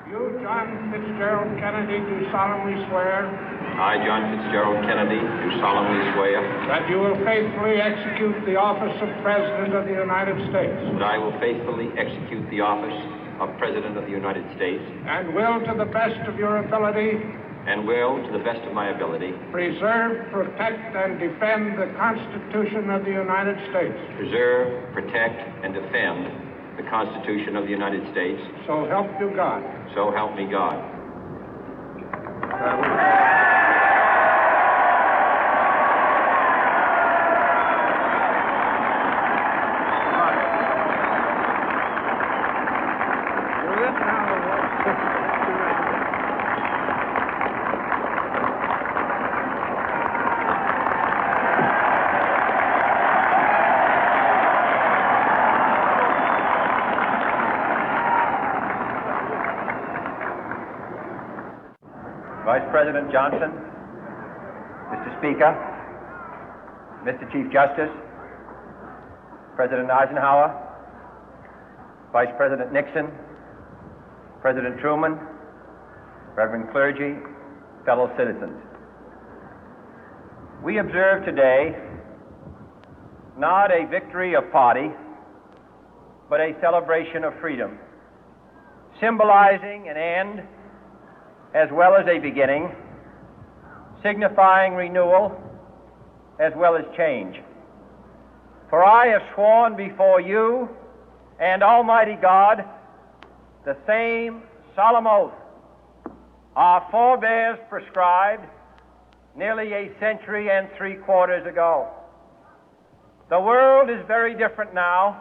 You, John Fitzgerald Kennedy, do solemnly swear. I, John Fitzgerald Kennedy, do solemnly swear. That you will faithfully execute the office of President of the United States. That I will faithfully execute the office of President of the United States. And will, to the best of your ability. And will, to the best of my ability. Preserve, protect, and defend the Constitution of the United States. Preserve, protect, and defend the Constitution of the United States. So help you God. So help me God. Vice President Johnson, Mr. Speaker, Mr. Chief Justice, President Eisenhower, Vice President Nixon, President Truman, Reverend clergy, fellow citizens. We observe today not a victory of party, but a celebration of freedom, symbolizing an end as well as a beginning, signifying renewal as well as change. For I have sworn before you and Almighty God the same solemn oath our forebears prescribed nearly a century and 3/4 ago. The world is very different now,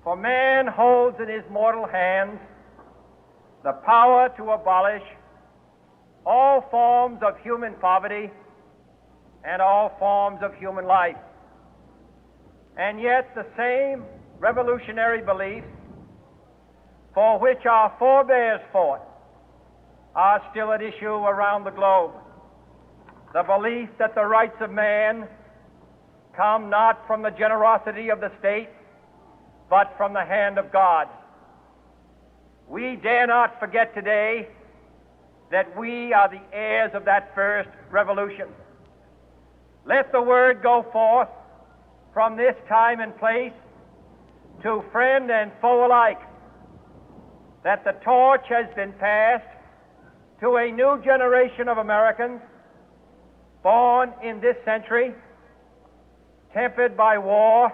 for man holds in his mortal hands the power to abolish all forms of human poverty and all forms of human life. And yet the same revolutionary beliefs for which our forebears fought are still at issue around the globe. The belief that the rights of man come not from the generosity of the state, but from the hand of God. We dare not forget today that we are the heirs of that first revolution. Let the word go forth from this time and place to friend and foe alike that the torch has been passed to a new generation of Americans born in this century, tempered by war,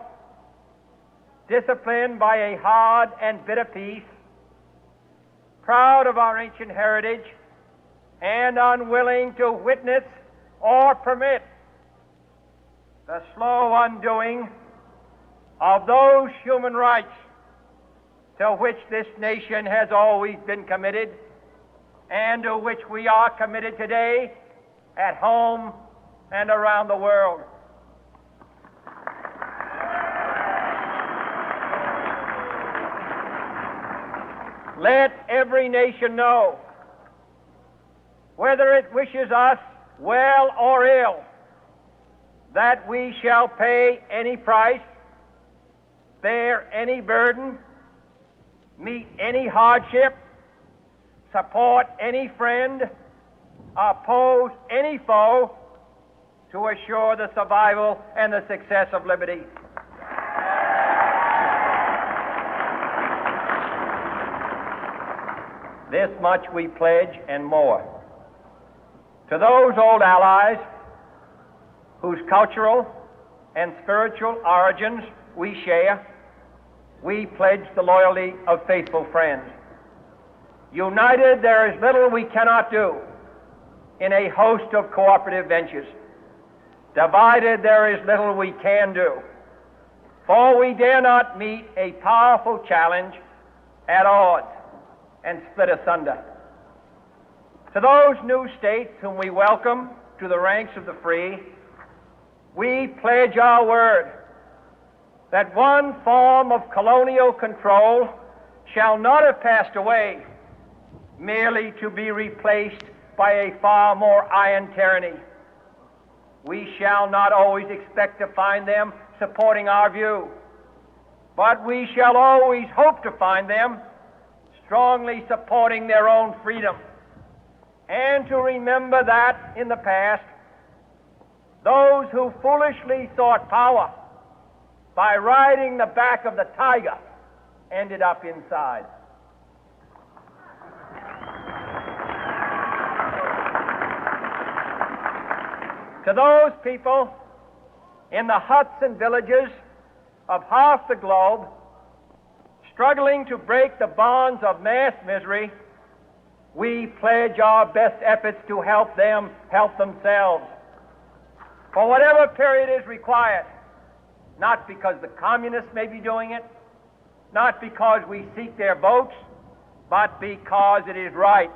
disciplined by a hard and bitter peace, proud of our ancient heritage, and unwilling to witness or permit the slow undoing of those human rights to which this nation has always been committed and to which we are committed today at home and around the world. Let every nation know, whether it wishes us well or ill, that we shall pay any price, bear any burden, meet any hardship, support any friend, oppose any foe to assure the survival and the success of liberty. This much we pledge and more. To those old allies whose cultural and spiritual origins we share, we pledge the loyalty of faithful friends. United, there is little we cannot do in a host of cooperative ventures. Divided, there is little we can do, for we dare not meet a powerful challenge at odds and split asunder. To those new states whom we welcome to the ranks of the free, we pledge our word that one form of colonial control shall not have passed away, merely to be replaced by a far more iron tyranny. We shall not always expect to find them supporting our view, but we shall always hope to find them strongly supporting their own freedom, and to remember that in the past, those who foolishly sought power by riding the back of the tiger ended up inside. To those people in the huts and villages of half the globe struggling to break the bonds of mass misery, we pledge our best efforts to help them help themselves for whatever period is required, not because the communists may be doing it, not because we seek their votes, but because it is right.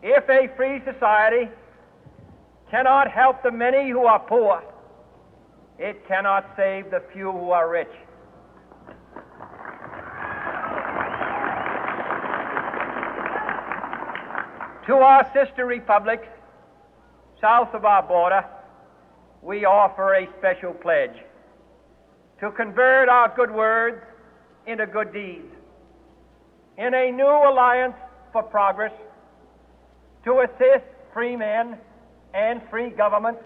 If a free society cannot help the many who are poor, it cannot save the few who are rich. To our sister republics south of our border, we offer a special pledge to convert our good words into good deeds, in a new alliance for progress, to assist free men and free governments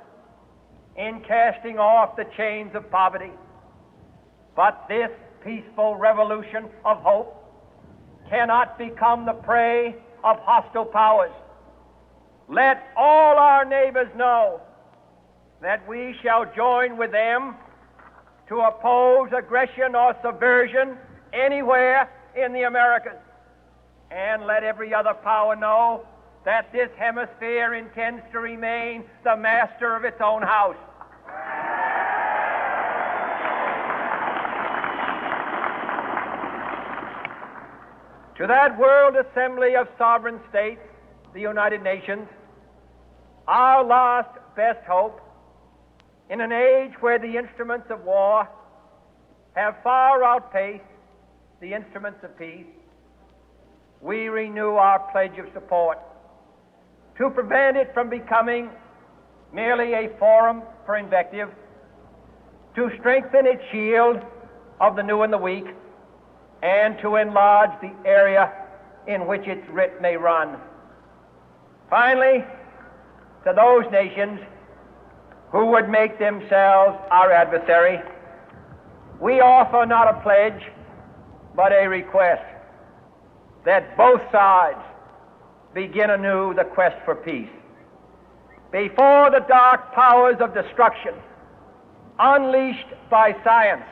in casting off the chains of poverty. But this peaceful revolution of hope cannot become the prey of hostile powers. Let all our neighbors know that we shall join with them to oppose aggression or subversion anywhere in the Americas. And let every other power know that this hemisphere intends to remain the master of its own house. To that World Assembly of Sovereign States, the United Nations, our last best hope, in an age where the instruments of war have far outpaced the instruments of peace, we renew our pledge of support to prevent it from becoming merely a forum for invective, to strengthen its shield of the new and the weak, and to enlarge the area in which its writ may run. Finally, to those nations who would make themselves our adversary, we offer not a pledge, but a request that both sides begin anew the quest for peace. Before the dark powers of destruction, unleashed by science,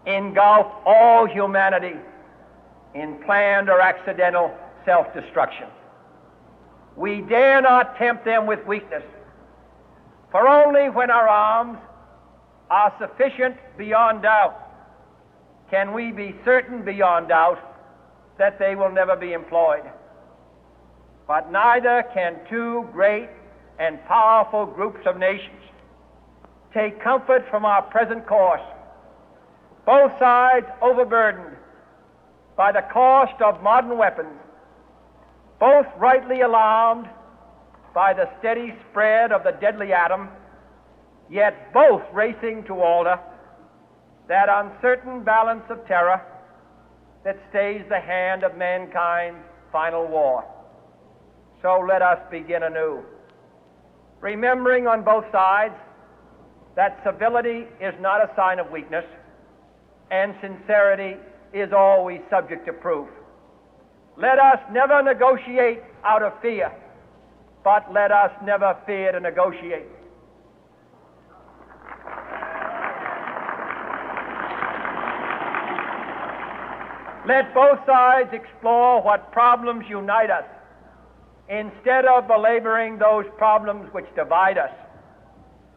engulf all humanity in planned or accidental self-destruction, we dare not tempt them with weakness, for only when our arms are sufficient beyond doubt can we be certain beyond doubt that they will never be employed. But neither can two great and powerful groups of nations take comfort from our present course, both sides overburdened by the cost of modern weapons, both rightly alarmed by the steady spread of the deadly atom, yet both racing to alter that uncertain balance of terror that stays the hand of mankind's final war. So let us begin anew, remembering on both sides that civility is not a sign of weakness, and sincerity is always subject to proof. Let us never negotiate out of fear, but let us never fear to negotiate. Let both sides explore what problems unite us, instead of belaboring those problems which divide us.